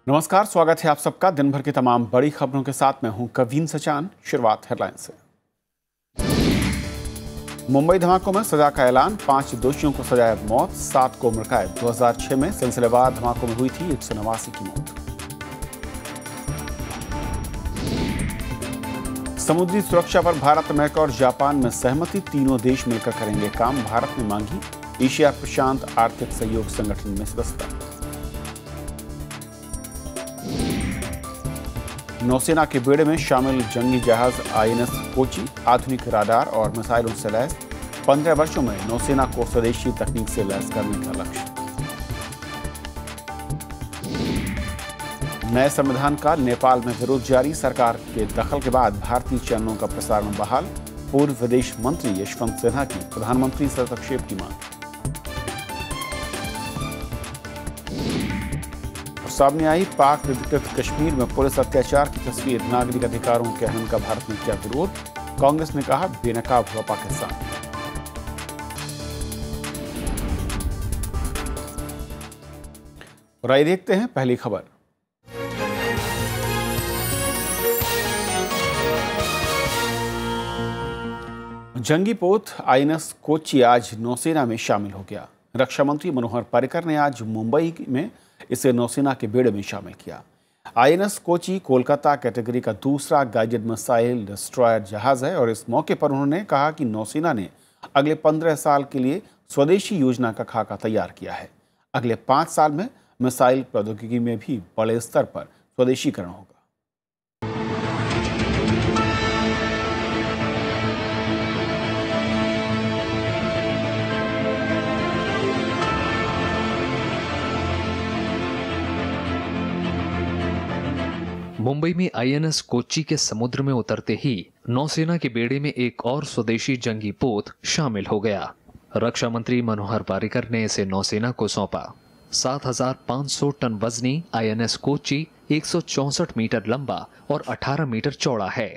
नमस्कार, स्वागत है आप सबका दिन भर की तमाम बड़ी खबरों के साथ। मैं हूं कवीन सचान। शुरुआत हेडलाइन से। मुंबई धमाकों में सजा का ऐलान, 5 दोषियों को सजाए मौत, 7 को उम्र कैद। 2006 में सिलसिलेवार धमाकों में हुई थी 189 की मौत। समुद्री सुरक्षा पर भारत, अमेरिका और जापान में सहमति, तीनों देश मिलकर करेंगे काम। भारत ने मांगी एशिया प्रशांत आर्थिक सहयोग संगठन में सदस्यता। नौसेना के बेड़े में शामिल जंगी जहाज आईएनएस कोची आधुनिक राडार और मिसाइलों से लैस। 15 वर्षों में नौसेना को स्वदेशी तकनीक से लैस करने का लक्ष्य। नए संविधान का नेपाल में विरोध जारी, सरकार के दखल के बाद भारतीय चैनलों का प्रसारण बहाल। पूर्व विदेश मंत्री यशवंत सिन्हा की प्रधानमंत्री से हस्तक्षेप की मांग। सामने आई पाक अधिकृत कश्मीर में पुलिस अत्याचार की तस्वीर, नागरिक अधिकारों के हनन का भारत ने किया विरोध। कांग्रेस ने कहा बेनकाब हुआ पाकिस्तान। और आइए देखते हैं पहली खबर। जंगी पोत आईएनएस कोची आज नौसेना में शामिल हो गया। रक्षा मंत्री मनोहर पर्रिकर ने आज मुंबई में इसे नौसेना के बेड़े में शामिल किया। आईएनएस कोची कोलकाता कैटेगरी का दूसरा गाइडेड मिसाइल डिस्ट्रॉयर जहाज है और इस मौके पर उन्होंने कहा कि नौसेना ने अगले 15 साल के लिए स्वदेशी योजना का खाका तैयार किया है। अगले 5 साल में मिसाइल प्रौद्योगिकी में भी बड़े स्तर पर स्वदेशीकरण होगा। मुंबई में आईएनएस कोच्चि के समुद्र में उतरते ही नौसेना के बेड़े में एक और स्वदेशी जंगी पोत शामिल हो गया। रक्षा मंत्री मनोहर पर्रिकर ने इसे नौसेना को सौंपा। 7,500 टन वजनी आईएनएस कोच्चि 164 मीटर लंबा और 18 मीटर चौड़ा है।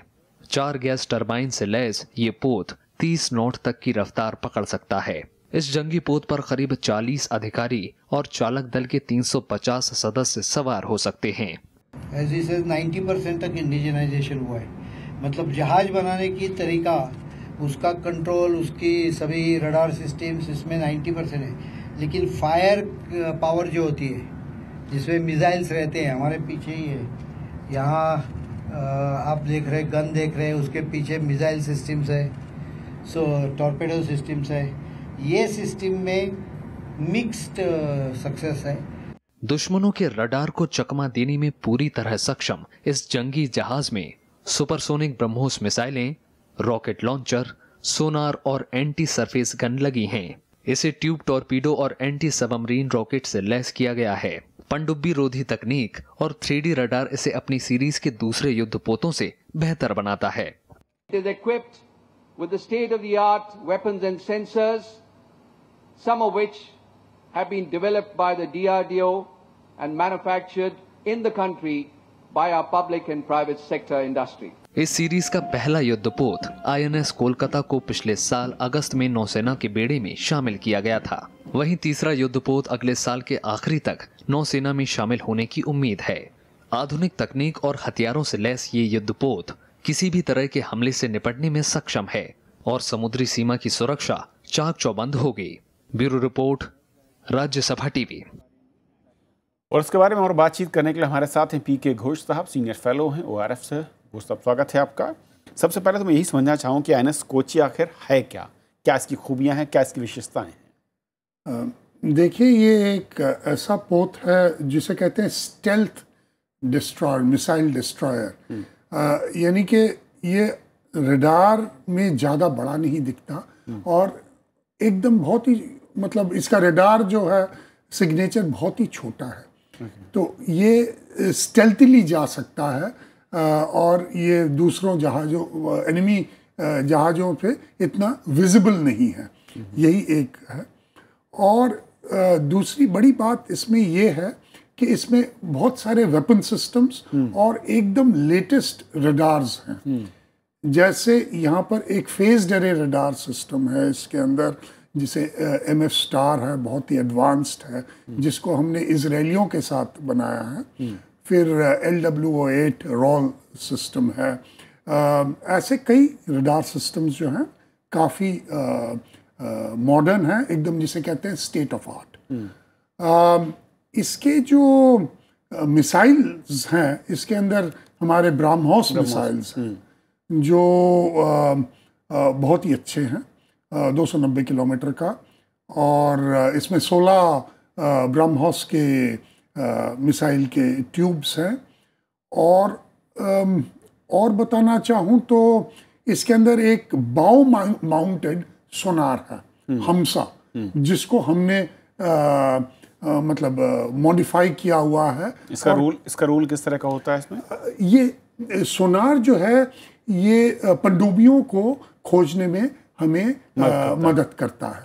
4 गैस टरबाइन से लैस ये पोत 30 नॉट तक की रफ्तार पकड़ सकता है। इस जंगी पोत पर करीब 40 अधिकारी और चालक दल के 350 सदस्य सवार हो सकते हैं। As he says, 90% तक इंडिजिनाइजेशन हुआ है। मतलब जहाज बनाने की तरीका, उसका कंट्रोल, उसकी सभी रडार सिस्टम्स इसमें 90% है। लेकिन फायर पावर जो होती है, जिसमें मिसाइल्स रहते हैं, हमारे पीछे ही है। यहाँ आप देख रहे हैं, गन देख रहे हैं, उसके पीछे मिसाइल सिस्टम्स है, टॉर्पेडो सिस्टम्स है। ये सिस्टम में मिक्स्ड सक्सेस है। दुश्मनों के रडार को चकमा देने में पूरी तरह सक्षम इस जंगी जहाज में सुपरसोनिक ब्रह्मोस मिसाइलें, रॉकेट लॉन्चर, सोनार और एंटी सरफेस गन लगी हैं। इसे ट्यूब टॉर्पीडो और एंटी सबमरीन रॉकेट से लैस किया गया है। पनडुब्बी रोधी तकनीक और 3D रडार इसे अपनी सीरीज के दूसरे युद्धपोतों से बेहतर बनाता है। It is equipped with the state-of-the-art weapons and sensors, some of which have been developed by the DRDO and manufactured in the country by our public and private sector industry. इस series का पहला युद्धपोत INS Kolkata को पिछले साल अगस्त में नौसेना के बेड़े में शामिल किया गया था। वहीं तीसरा युद्धपोत अगले साल के आखिरी तक नौसेना में शामिल होने की उम्मीद है। आधुनिक तकनीक और हथियारों से लैस ये युद्धपोत किसी भी तरह के हमले से निपटने में सक्षम है और समुद्री सीमा की सुरक्षा चाक चौबंद होगी। Bureau report, Rajya Sabha TV. और इसके बारे में और बातचीत करने के लिए हमारे साथ हैं पीके घोष साहब, सीनियर फेलो हैं ओआरएफ से। घोष साहब, स्वागत है आपका। सबसे पहले तो मैं यही समझना चाहूँ कि आईएनएस कोच्चि आखिर है क्या, क्या इसकी खूबियां हैं, क्या इसकी विशेषताएं हैं? देखिए, ये एक ऐसा पोत है जिसे कहते हैं स्टेल्थ डिस्ट्रॉयर, मिसाइल डिस्ट्रॉयर। यानी कि ये रडार में ज़्यादा बड़ा नहीं दिखता और एकदम बहुत ही, मतलब इसका रडार जो है सिग्नेचर बहुत ही छोटा है। तो ये स्टेल्थली जा सकता है और ये दूसरों जहाज़ों, एनिमी जहाज़ों पे इतना विजिबल नहीं है। यही एक है। और दूसरी बड़ी बात इसमें ये है कि इसमें बहुत सारे वेपन सिस्टम्स और एकदम लेटेस्ट रडार्स हैं। जैसे यहाँ पर एक फेज्ड एरे रडार सिस्टम है इसके अंदर, जिसे MF स्टार है, बहुत ही एडवांस्ड है, जिसको हमने इजरायलियों के साथ बनाया है। फिर LWO-8 रॉल सिस्टम है। ऐसे कई रडार सिस्टम्स जो हैं काफ़ी मॉडर्न हैं, एकदम जिसे कहते हैं स्टेट ऑफ आर्ट। इसके जो मिसाइल्स हैं, इसके अंदर हमारे ब्रह्मोस मिसाइल्स हैं जो बहुत ही अच्छे हैं, 290 किलोमीटर का, और इसमें 16 ब्रह्मोस के मिसाइल के ट्यूब्स हैं। और बताना चाहूँ तो इसके अंदर एक बाउ माउंटेड सोनार है, हमसा, जिसको हमने मतलब मॉडिफाई किया हुआ है। इसका रोल किस तरह का होता है इसमें? ये सोनार जो है ये पनडुब्बियों को खोजने में हमें मदद करता है।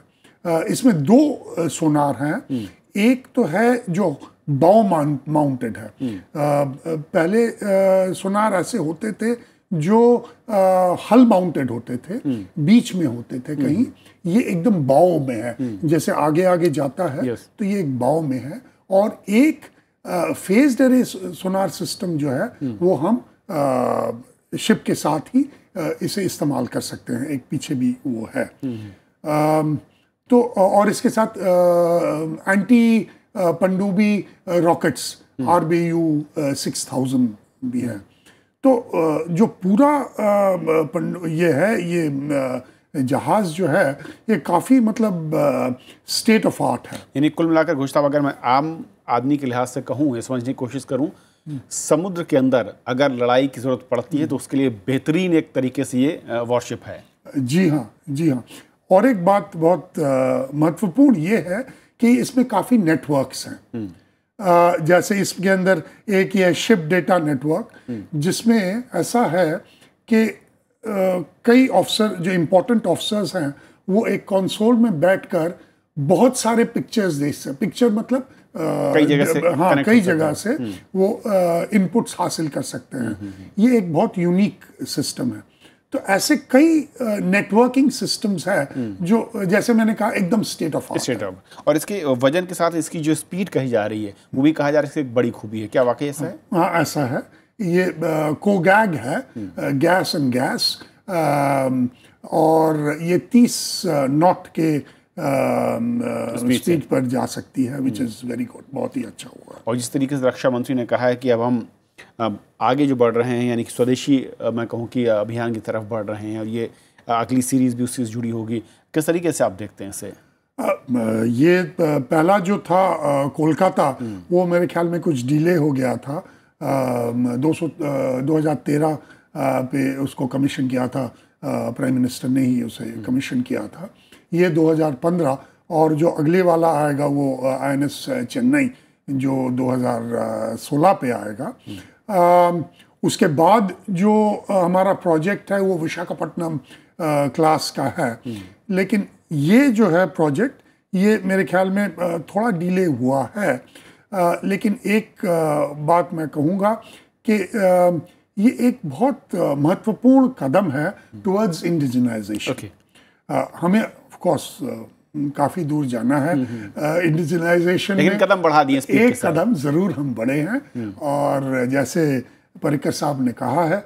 इसमें 2 सोनार हैं। एक तो है जो बाउ माउंटेड है। पहले सोनार ऐसे होते थे जो हल माउंटेड होते थे, बीच में होते थे कहीं। ये एकदम बाव में है, जैसे आगे आगे जाता है तो ये एक बाव में है। और एक फेज्ड अरे सोनार सिस्टम जो है वो हम शिप के साथ ही इसे इस्तेमाल कर सकते हैं, एक पीछे भी वो है। तो और इसके साथ एंटी पनडुब्बी रॉकेट्स RBU 6000 भी है। तो जो पूरा ये है, ये जहाज जो है ये काफ़ी मतलब स्टेट ऑफ आर्ट है। यानी कुल मिलाकर गुश्ताब, अगर मैं आम आदमी के लिहाज से कहूँ, ये समझने की कोशिश करूँ, समुद्र के अंदर अगर लड़ाई की ज़रूरत पड़ती है तो उसके लिए बेहतरीन एक तरीके से ये वॉरशिप है। जी हाँ, जी हाँ। और एक बात बहुत महत्वपूर्ण ये है कि इसमें काफ़ी नेटवर्क्स हैं। जैसे इसके अंदर एक ये शिप डेटा नेटवर्क, जिसमें ऐसा है कि कई ऑफिसर जो इम्पोर्टेंट ऑफिसर्स हैं वो एक कंसोल में बैठकर बहुत सारे पिक्चर्स देख सकते। पिक्चर मतलब कई जगह से, हाँ, कई जगह से वो इनपुट्स हासिल कर सकते हैं। ये एक बहुत यूनिक सिस्टम है। तो ऐसे कई नेटवर्किंग सिस्टम्स हैं जो, जैसे मैंने कहा, एकदम स्टेट ऑफ आर्ट। और इसके वजन के साथ इसकी जो स्पीड कही जा रही है वो भी कहा जा रहा है इसकी एक बड़ी खूबी है। क्या वाकई ऐसा है? हाँ, ऐसा है। ये कोगैग है, गैस एंड गैस, और ये 30 नॉट के स्पीड पर जा सकती है, विच इज़ वेरी गुड, बहुत ही अच्छा हुआ। और जिस तरीके से रक्षा मंत्री ने कहा है कि अब हम आगे जो बढ़ रहे हैं, यानी कि स्वदेशी मैं कहूँ कि अभियान की तरफ बढ़ रहे हैं, और ये अगली सीरीज़ भी उससे जुड़ी होगी, किस तरीके से आप देखते हैं इसे? ये पहला जो था कोलकाता, वो मेरे ख्याल में कुछ डिले हो गया था। 2013 पे उसको कमीशन किया था, प्राइम मिनिस्टर ने ही उसे कमीशन किया था। ये 2015, और जो अगले वाला आएगा वो INS चेन्नई जो 2016 पे आएगा। उसके बाद जो हमारा प्रोजेक्ट है वो विशाखापट्टनम क्लास का है। लेकिन ये जो है प्रोजेक्ट, ये मेरे ख्याल में थोड़ा डिले हुआ है। लेकिन एक बात मैं कहूँगा कि ये एक बहुत महत्वपूर्ण कदम है टुवर्ड्स इंडिजिनाइजेशन। हमें ऑफ कोर्स काफ़ी दूर जाना है इंडिजिनाइजेशन में, कदम बढ़ा दिए, एक कदम ज़रूर हम बढ़े हैं। और जैसे पर्रिकर साहब ने कहा है,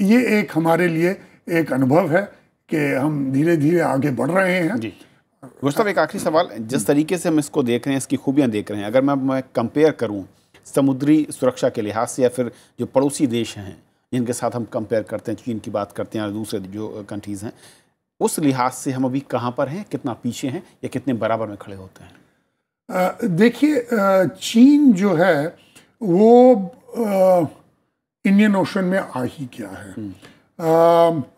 ये एक हमारे लिए एक अनुभव है कि हम धीरे धीरे आगे बढ़ रहे हैं। जी गुस्ताव, एक आखिरी सवाल, जिस तरीके से हम इसको देख रहे हैं, इसकी खूबियाँ देख रहे हैं, अगर मैं कंपेयर करूँ समुद्री सुरक्षा के लिहाज से, या फिर जो पड़ोसी देश हैं जिनके साथ हम कंपेयर करते हैं, चीन की बात करते हैं और दूसरे जो कंट्रीज़ हैं, उस लिहाज से हम अभी कहाँ पर हैं, कितना पीछे हैं, या कितने बराबर में खड़े होते हैं? देखिए, चीन जो है वो इंडियन ओशन में आ ही गया है।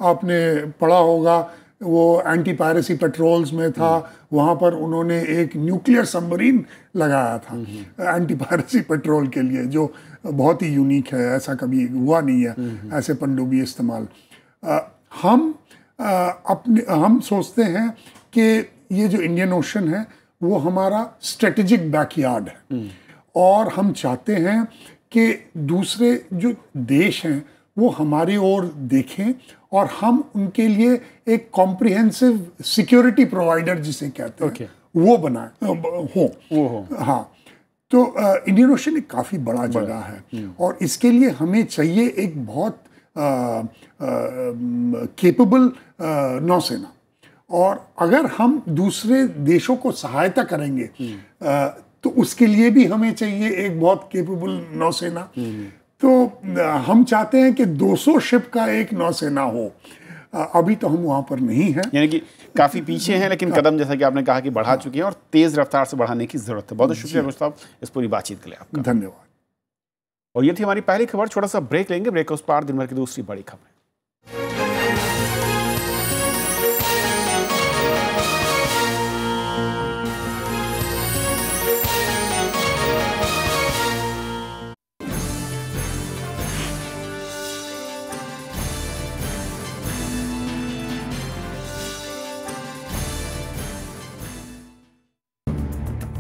आपने पढ़ा होगा, वो एंटी पायरेसी पेट्रोल्स में था, वहाँ पर उन्होंने एक न्यूक्लियर सबमरीन लगाया था एंटी पायरेसी पेट्रोल के लिए, जो बहुत ही यूनिक है, ऐसा कभी हुआ नहीं है ऐसे पनडुब्बी इस्तेमाल। हम सोचते हैं कि ये जो इंडियन ओशन है वो हमारा स्ट्रेटेजिक बैकयार्ड है, और हम चाहते हैं कि दूसरे जो देश हैं वो हमारी ओर देखें और हम उनके लिए एक कॉम्प्रिहेंसिव सिक्योरिटी प्रोवाइडर जिसे कहते हैं वो बनाए हो। हाँ, तो इंडियन ओशन एक काफ़ी बड़ा जगह है और इसके लिए हमें चाहिए एक बहुत केपेबल नौसेना। और अगर हम दूसरे देशों को सहायता करेंगे तो उसके लिए भी हमें चाहिए एक बहुत केपेबल नौसेना। तो हम चाहते हैं कि 200 शिप का एक नौसेना हो। अभी तो हम वहां पर नहीं हैं, यानी कि काफी पीछे हैं, लेकिन कदम जैसा कि आपने कहा कि बढ़ा चुके हैं और तेज रफ्तार से बढ़ाने की जरूरत है। बहुत शुक्रिया रुस्तम इस पूरी बातचीत के लिए आपका। धन्यवाद। और ये थी हमारी पहली खबर। छोटा सा ब्रेक लेंगे, ब्रेक के उस पार दिन भर की दूसरी बड़ी खबर।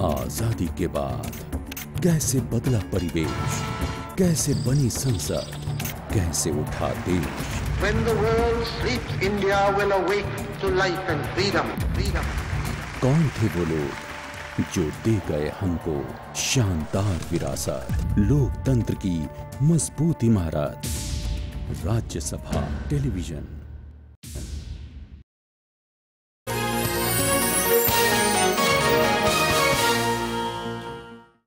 आजादी के बाद कैसे बदला परिवेश, कैसे बनी संसद, कैसे उठा देश। When the world sleeps, India will awake to life and freedom. कौन थे वो लोग जो दे गए हमको शानदार विरासत, लोकतंत्र की मजबूत इमारत। राज्यसभा टेलीविजन।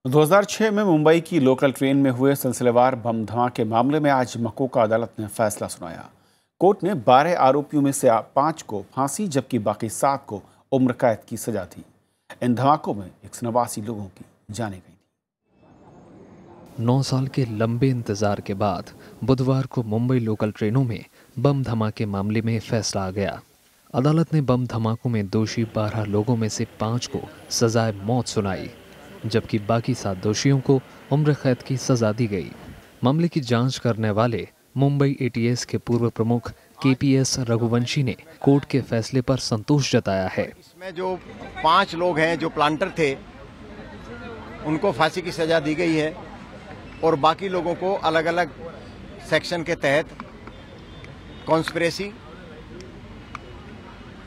2006 में मुंबई की लोकल ट्रेन में हुए सिलसिलेवार बम धमाके मामले में आज मकोका अदालत ने फैसला सुनाया। कोर्ट ने 12 आरोपियों में से 5 को फांसी जबकि बाकी 7 को उम्र कैद की सजा दी। इन धमाकों में 189 लोगों की जानें गई थी। 9 साल के लंबे इंतजार के बाद बुधवार को मुंबई लोकल ट्रेनों में बम धमाके मामले में फैसला आ गया। अदालत ने बम धमाकों में दोषी 12 लोगों में से 5 को सजाए मौत सुनाई, जबकि बाकी 7 दोषियों को उम्र कैद की सजा दी गई। मामले की जांच करने वाले मुंबई एटीएस के पूर्व प्रमुख केपीएस रघुवंशी ने कोर्ट के फैसले पर संतोष जताया है। इसमें जो 5 लोग हैं जो प्लांटर थे, उनको फांसी की सजा दी गई है और बाकी लोगों को अलग अलग सेक्शन के तहत कॉन्स्पिरेसी,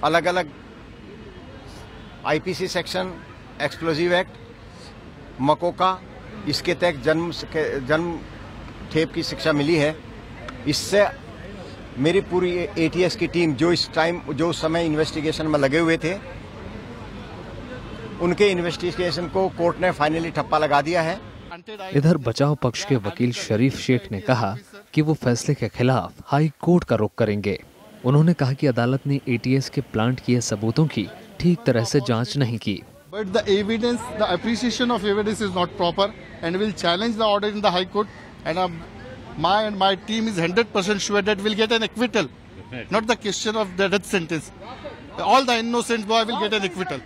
अलग अलग IPC section, explosive act, MCOCA, इसके तहत जन्म ठेप की शिक्षा मिली है। इससे मेरी पूरी एटीएस की टीम जो उस समय इन्वेस्टिगेशन में लगे हुए थे, उनके इन्वेस्टिगेशन को कोर्ट ने फाइनली ठप्पा लगा दिया है। इधर बचाव पक्ष के वकील शरीफ शेख ने कहा कि वो फैसले के खिलाफ हाई कोर्ट का रुख करेंगे। उन्होंने कहा कि अदालत ने एटीएस के प्लांट किए सबूतों की ठीक तरह से जांच नहीं की। But the evidence, the appreciation of evidence is not proper, and will challenge the order in the High Court. And my team is 100% sure that we'll get an acquittal, not the question of the death sentence. All the innocent boy will get an acquittal.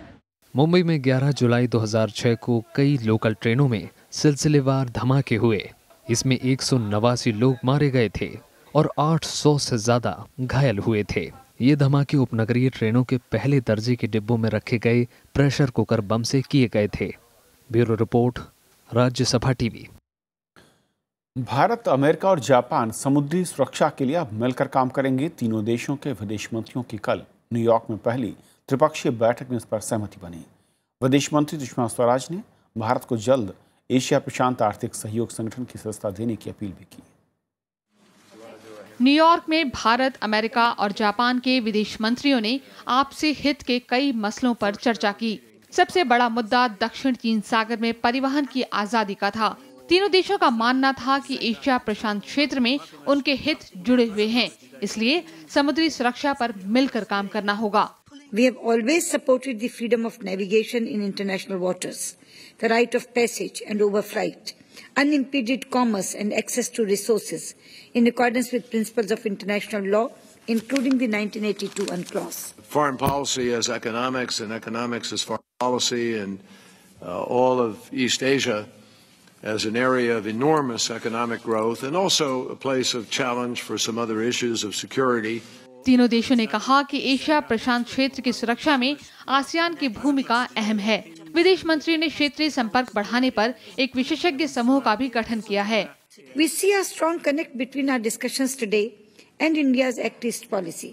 Mumbai में 11 जुलाई 2006 को कई local ट्रेनों में सिलसिलेवार धमाके हुए। इसमें 189 लोग मारे गए थे और 800 से ज्यादा घायल हुए थे। ये धमाके उपनगरीय ट्रेनों के पहले दर्जे के डिब्बों में रखे गए प्रेशर कुकर बम से किए गए थे। Bureau report, Rajya Sabha TV. Bharat, America और जापान समुद्री सुरक्षा के लिए अब मिलकर काम करेंगे। तीनों देशों के विदेश मंत्रियों की कल न्यूयॉर्क में पहली त्रिपक्षीय बैठक में इस पर सहमति बनी। विदेश मंत्री सुषमा स्वराज ने भारत को जल्द एशिया प्रशांत आर्थिक सहयोग संगठन की सदस्यता देने की अपील भी की। न्यूयॉर्क में भारत, अमेरिका और जापान के विदेश मंत्रियों ने आपसी हित के कई मसलों पर चर्चा की। सबसे बड़ा मुद्दा दक्षिण चीन सागर में परिवहन की आजादी का था। तीनों देशों का मानना था कि एशिया प्रशांत क्षेत्र में उनके हित जुड़े हुए हैं, इसलिए समुद्री सुरक्षा पर मिलकर काम करना होगा। We have always supported the freedom of navigation in international waters, the right of passage and overflight, unimpeded commerce and access to resources in accordance with principles of international law, including the 1982 UNCLOS. Foreign policy as economics and economics as foreign policy, and all of East Asia as an area of enormous economic growth and also a place of challenge for some other issues of security. तीनों देशों ने कहा कि Asia प्रशांत क्षेत्र की सुरक्षा में ASEAN की भूमिका अहम है। विदेश मंत्री ने क्षेत्रीय संपर्क बढ़ाने पर एक विशेषज्ञ समूह का भी गठन किया है। We see a strong connect between our discussions today and India's Act East policy.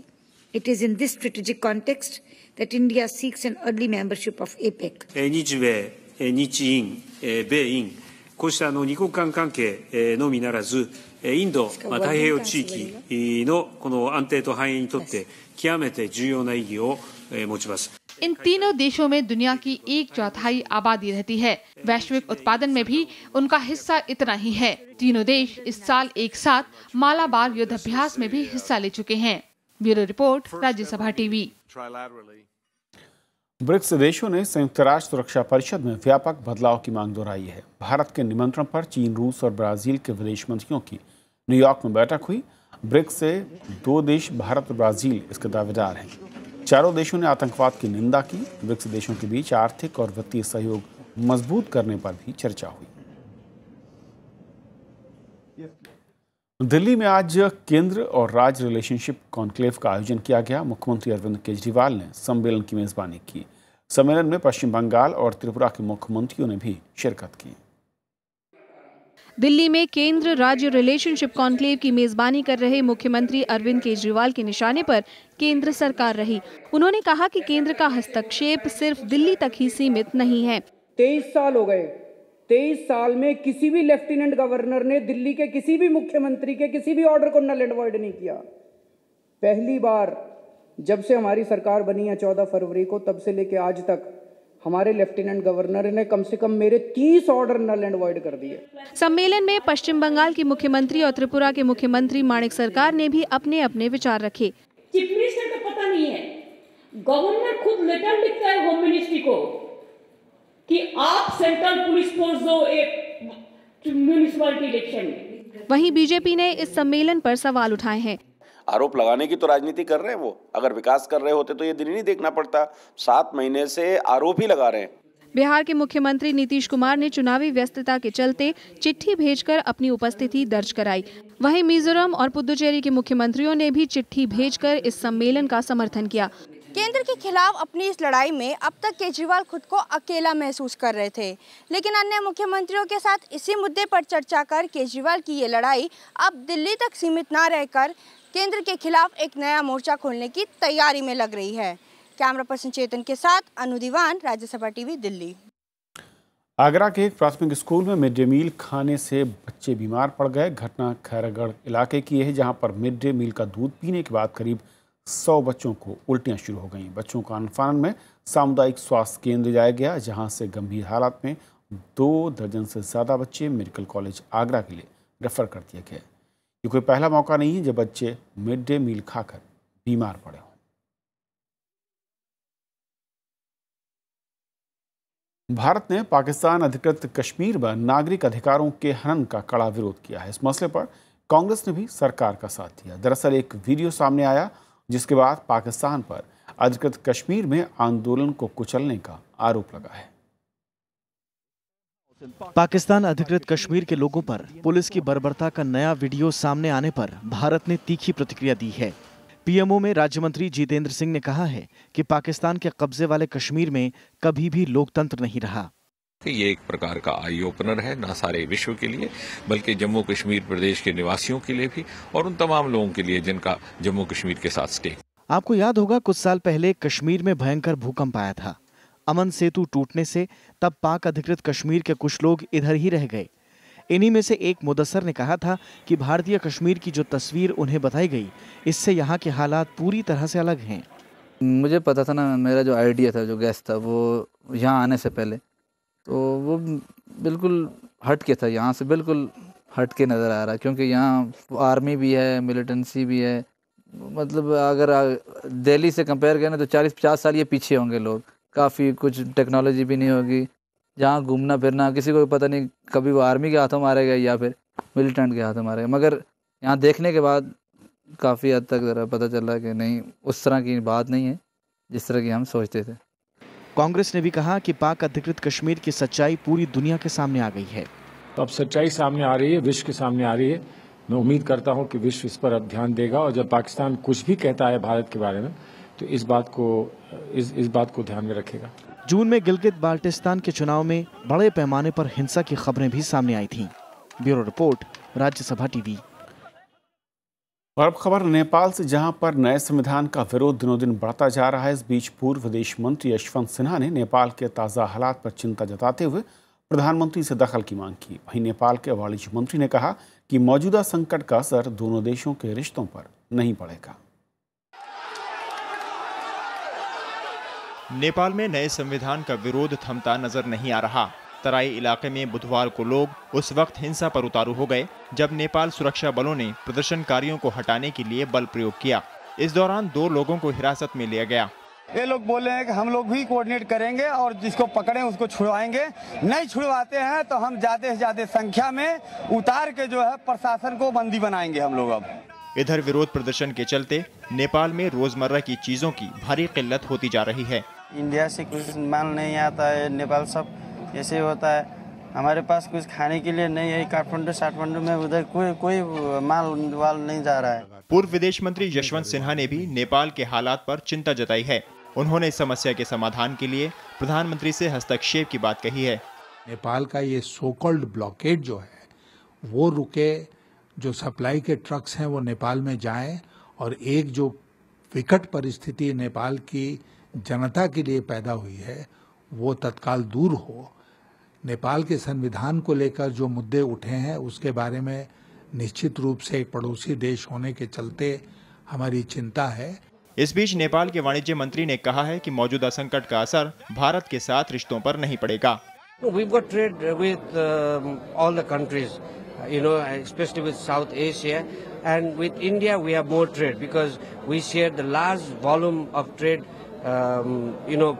It is in this strategic context that India seeks an early membership of APEC. 日米日印、米印、こうした二国間関係のみならず、インド太平洋地域のこの安定と繁栄にとって極めて重要な意義を持ちます。इन तीनों देशों में दुनिया की 1/4 आबादी रहती है। वैश्विक उत्पादन में भी उनका हिस्सा इतना ही है। तीनों देश इस साल एक साथ मालाबार युद्धाभ्यास में भी हिस्सा ले चुके हैं। Bureau report, Rajya Sabha TV. BRICS देशों ने संयुक्त राष्ट्र सुरक्षा परिषद में व्यापक बदलाव की मांग दोहराई है। भारत के निमंत्रण पर चीन, रूस और ब्राजील के विदेश मंत्रियों की न्यूयॉर्क में बैठक हुई। ब्रिक्स से 2 देश भारत और ब्राजील इसके दावेदार हैं। चारों देशों ने आतंकवाद की निंदा की। ब्रिक्स देशों के बीच आर्थिक और वित्तीय सहयोग मजबूत करने पर भी चर्चा हुई। दिल्ली में आज केंद्र और राज्य रिलेशनशिप कॉन्क्लेव का आयोजन किया गया। मुख्यमंत्री अरविंद केजरीवाल ने सम्मेलन की मेजबानी की। सम्मेलन में पश्चिम बंगाल और त्रिपुरा के मुख्यमंत्रियों ने भी शिरकत की। दिल्ली में केंद्र राज्य रिलेशनशिप कॉन्क्लेव की मेजबानी कर रहे मुख्यमंत्री अरविंद केजरीवाल के निशाने पर केंद्र सरकार रही। उन्होंने कहा कि केंद्र का हस्तक्षेप सिर्फ दिल्ली तक ही सीमित नहीं है। 23 साल हो गए। 23 साल में किसी भी लेफ्टिनेंट गवर्नर ने दिल्ली के किसी भी मुख्यमंत्री के किसी भी ऑर्डर को नल एंड वॉइड नहीं किया। पहली बार जब से हमारी सरकार बनी है 14 फरवरी को, तब से लेके आज तक हमारे लेफ्टिनेंट गवर्नर ने कम से कम मेरे 30 ऑर्डर नल एंड वॉइड कर दिए। सम्मेलन में पश्चिम बंगाल के मुख्यमंत्री और त्रिपुरा के मुख्यमंत्री माणिक सरकार ने भी अपने अपने विचार रखे। चीफ मिनिस्टर को पता नहीं है, गवर्नर खुद लेटर लिखता है होम मिनिस्ट्री को कि आप सेंट्रल पुलिस फोर्स दो एक म्युनिसिपैलिटी इलेक्शन में। वहीं बीजेपी ने इस सम्मेलन पर सवाल उठाए हैं। आरोप लगाने की तो राजनीति कर रहे हैं वो, अगर विकास कर रहे होते तो ये दिन नहीं देखना पड़ता। 7 महीने से आरोप ही लगा रहे हैं। बिहार के मुख्यमंत्री नीतीश कुमार ने चुनावी व्यस्तता के चलते चिट्ठी भेजकर अपनी उपस्थिति दर्ज कराई। वहीं मिजोरम और पुदुचेरी के मुख्यमंत्रियों ने भी चिट्ठी भेजकर इस सम्मेलन का समर्थन किया। केंद्र के खिलाफ अपनी इस लड़ाई में अब तक केजरीवाल खुद को अकेला महसूस कर रहे थे, लेकिन अन्य मुख्यमंत्रियों के साथ इसी मुद्दे पर चर्चा कर केजरीवाल की ये लड़ाई अब दिल्ली तक सीमित न रहकर केंद्र के खिलाफ एक नया मोर्चा खोलने की तैयारी में लग रही है। कैमरा पर्सन चेतन के साथ अनु दीवान, राज्यसभा टीवी, दिल्ली। आगरा के एक प्राथमिक स्कूल में मिड डे मील खाने से बच्चे बीमार पड़ गए। घटना खैरागढ़ इलाके की है, जहां पर मिड डे मील का दूध पीने के बाद करीब 100 बच्चों को उल्टियां शुरू हो गईं। बच्चों को आनन-फानन में सामुदायिक स्वास्थ्य केंद्र जाया गया, जहां से गंभीर हालत में 2 दर्जन से ज़्यादा बच्चे मेडिकल कॉलेज आगरा के लिए रेफर कर दिए गए। ये कोई पहला मौका नहीं है जब बच्चे मिड डे मील खाकर बीमार पड़े हों। भारत ने पाकिस्तान अधिकृत कश्मीर में नागरिक अधिकारों के हनन का कड़ा विरोध किया है। इस मसले पर कांग्रेस ने भी सरकार का साथ दिया। दरअसल एक वीडियो सामने आया जिसके बाद पाकिस्तान पर अधिकृत कश्मीर में आंदोलन को कुचलने का आरोप लगा है। पाकिस्तान अधिकृत कश्मीर के लोगों पर पुलिस की बर्बरता का नया वीडियो सामने आने पर भारत ने तीखी प्रतिक्रिया दी है। पीएमओ में राज्य मंत्री जितेंद्र सिंह ने कहा है कि पाकिस्तान के कब्जे वाले कश्मीर में कभी भी लोकतंत्र नहीं रहा। ये एक प्रकार का आई ओपनर है, न सारे विश्व के लिए बल्कि जम्मू कश्मीर प्रदेश के निवासियों के लिए भी, और उन तमाम लोगों के लिए जिनका जम्मू कश्मीर के साथ स्टेक। आपको याद होगा कुछ साल पहले कश्मीर में भयंकर भूकंप आया था। अमन सेतु टूटने से तब पाक अधिकृत कश्मीर के कुछ लोग इधर ही रह गए। इन्हीं में से एक मुदस्सर ने कहा था कि भारतीय कश्मीर की जो तस्वीर उन्हें बताई गई, इससे यहाँ के हालात पूरी तरह से अलग हैं। मुझे पता था ना, मेरा जो आइडिया था, जो गैस था, वो यहाँ आने से पहले तो वो बिल्कुल हट के था, यहाँ से बिल्कुल हट के नज़र आ रहा है, क्योंकि यहाँ आर्मी भी है, मिलिटेंसी भी है। मतलब अगर दिल्ली से कंपेयर करें तो 40-50 साल ये पीछे होंगे लोग। काफ़ी कुछ टेक्नोलॉजी भी नहीं होगी, जहाँ घूमना फिरना किसी को भी पता नहीं कभी वो आर्मी के हाथों मारे गए या फिर मिलिटेंट के हाथों मारे गए। मगर यहाँ देखने के बाद काफ़ी हद तक ज़रा पता चल रहा है कि नहीं, उस तरह की बात नहीं है जिस तरह की हम सोचते थे। कांग्रेस ने भी कहा कि पाक अधिकृत कश्मीर की सच्चाई पूरी दुनिया के सामने आ गई है। तो अब सच्चाई सामने आ रही है, विश्व के सामने आ रही है। मैं उम्मीद करता हूं कि विश्व इस पर अब ध्यान देगा, और जब पाकिस्तान कुछ भी कहता है भारत के बारे में तो इस बात को ध्यान में रखेगा। जून में गिलगित बाल्टिस्तान के चुनाव में बड़े पैमाने पर हिंसा की खबरें भी सामने आई थीं। Bureau report, Rajya Sabha TV. और अब खबर नेपाल से, जहां पर नए संविधान का विरोध दिनों दिन बढ़ता जा रहा है। इस बीच पूर्व विदेश मंत्री यशवंत सिन्हा ने नेपाल के ताज़ा हालात पर चिंता जताते हुए प्रधानमंत्री से दखल की मांग की। वहीं नेपाल के वाणिज्य मंत्री ने कहा कि मौजूदा संकट का असर दोनों देशों के रिश्तों पर नहीं पड़ेगा। नेपाल में नए संविधान का विरोध थमता नजर नहीं आ रहा। तराई इलाके में बुधवार को लोग उस वक्त हिंसा पर उतारू हो गए जब नेपाल सुरक्षा बलों ने प्रदर्शनकारियों को हटाने के लिए बल प्रयोग किया। इस दौरान 2 लोगों को हिरासत में लिया गया। ये लोग बोल रहे हैं कि हम लोग भी कोऑर्डिनेट करेंगे और जिसको पकड़े उसको छुड़वाएंगे। नहीं छुड़वाते हैं तो हम ज्यादा से ज्यादा संख्या में उतार के जो है प्रशासन को बंदी बनाएंगे हम लोग। अब इधर विरोध प्रदर्शन के चलते नेपाल में रोजमर्रा की चीजों की भारी किल्लत होती जा रही है। इंडिया से कुछ माल नहीं आता है, नेपाल सब ऐसे होता है। हमारे पास कुछ खाने के लिए नहीं है। काठमांडू में उधर कोई माल वाल नहीं जा रहा है। पूर्व विदेश मंत्री यशवंत सिन्हा ने भी नेपाल के हालात पर चिंता जताई है। उन्होंने इस समस्या के समाधान के लिए प्रधानमंत्री से हस्तक्षेप की बात कही है। नेपाल का ये सो कॉल्ड ब्लॉकेड जो है वो रुके, जो सप्लाई के ट्रक्स हैं वो नेपाल में जाएं और एक जो विकट परिस्थिति नेपाल की जनता के लिए पैदा हुई है वो तत्काल दूर हो। नेपाल के संविधान को लेकर जो मुद्दे उठे हैं उसके बारे में निश्चित रूप से एक पड़ोसी देश होने के चलते हमारी चिंता है। इस बीच नेपाल के वाणिज्य मंत्री ने कहा है कि मौजूदा संकट का असर भारत के साथ रिश्तों पर नहीं पड़ेगा। We've got trade with all the countries, especially with South Asia, and with India we have more trade because we share the large volume of trade,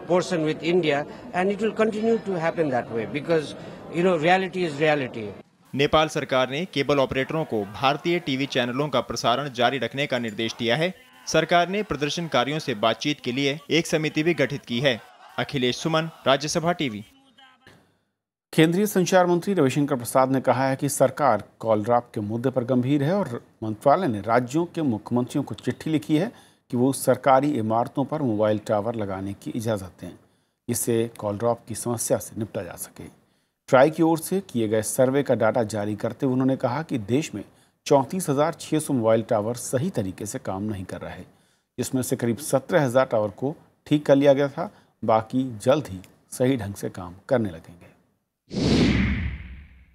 portion with India, and it will continue to happen that way because reality is reality. Nepal सरकार ने cable ऑपरेटरों को भारतीय TV चैनलों का प्रसारण जारी रखने का निर्देश दिया है। सरकार ने प्रदर्शनकारियों से बातचीत के लिए एक समिति भी गठित की है। अखिलेश सुमन, राज्यसभा टीवी। केंद्रीय संचार मंत्री रविशंकर प्रसाद ने कहा है कि सरकार कॉल ड्रॉप के मुद्दे पर गंभीर है और मंत्रालय ने राज्यों के मुख्यमंत्रियों को चिट्ठी लिखी है कि वो सरकारी इमारतों पर मोबाइल टावर लगाने की इजाज़त दें, इससे कॉल ड्रॉप की समस्या से निपटा जा सके। ट्राई की ओर से किए गए सर्वे का डाटा जारी करते हुए उन्होंने कहा कि देश में 34,600 मोबाइल टावर सही तरीके से काम नहीं कर रहे, जिसमें से करीब 17,000 टावर को ठीक कर लिया गया था। बाकी जल्द ही सही ढंग से काम करने लगेंगे।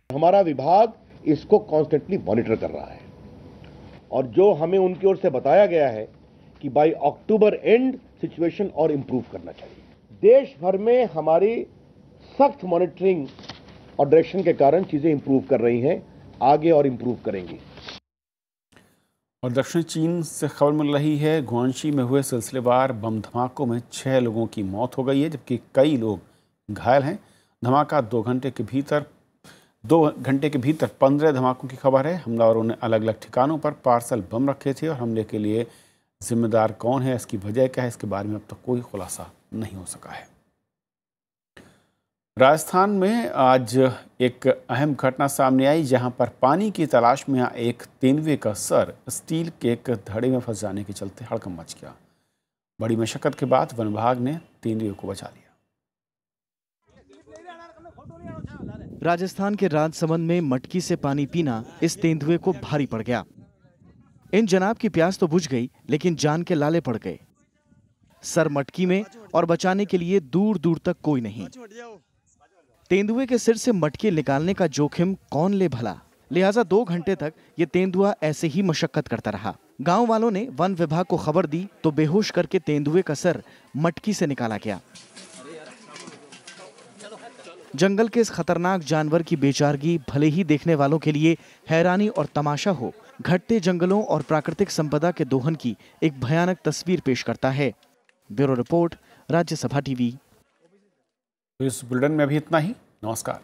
हमारा विभाग इसको कॉन्स्टेंटली मॉनिटर कर रहा है और जो हमें उनकी ओर से बताया गया है कि बाय अक्टूबर एंड सिचुएशन और इम्प्रूव करना चाहिए। देश भर में हमारी सख्त मॉनिटरिंग और डायरेक्शन के कारण चीजें इम्प्रूव कर रही हैं, आगे और इम्प्रूव करेंगी। और दक्षिण चीन से खबर मिल रही है, गुआंशी में हुए सिलसिलेवार बम धमाकों में 6 लोगों की मौत हो गई है, जबकि कई लोग घायल हैं। धमाका 2 घंटे के भीतर 15 धमाकों की खबर है। हमलावरों ने अलग अलग ठिकानों पर पार्सल बम रखे थे और हमले के लिए जिम्मेदार कौन है, इसकी वजह क्या है, इसके बारे में अब तक कोई खुलासा नहीं हो सका है। राजस्थान में आज एक अहम घटना सामने आई, जहां पर पानी की तलाश में एक तेंदुए का सर स्टील के एक धड़े में फंस जाने के चलते हड़कंप मच गया। बड़ी मशक्कत के बाद वन विभाग ने तेंदुए को बचा लिया। राजस्थान के राजसमंद में मटकी से पानी पीना इस तेंदुए को भारी पड़ गया। इन जनाब की प्यास तो बुझ गई, लेकिन जान के लाले पड़ गए। सर मटकी में और बचाने के लिए दूर दूर तक कोई नहीं। तेंदुए के सिर से मटकी निकालने का जोखिम कौन ले भला, लिहाजा 2 घंटे तक ये तेंदुआ ऐसे ही मशक्कत करता रहा। गांव वालों ने वन विभाग को खबर दी तो बेहोश करके तेंदुए का सर मटकी से निकाला गया। जंगल के इस खतरनाक जानवर की बेचारगी भले ही देखने वालों के लिए हैरानी और तमाशा हो, घटते जंगलों और प्राकृतिक संपदा के दोहन की एक भयानक तस्वीर पेश करता है। Bureau report, Rajya Sabha TV. इस बुलेटिन में अभी इतना ही। नमस्कार।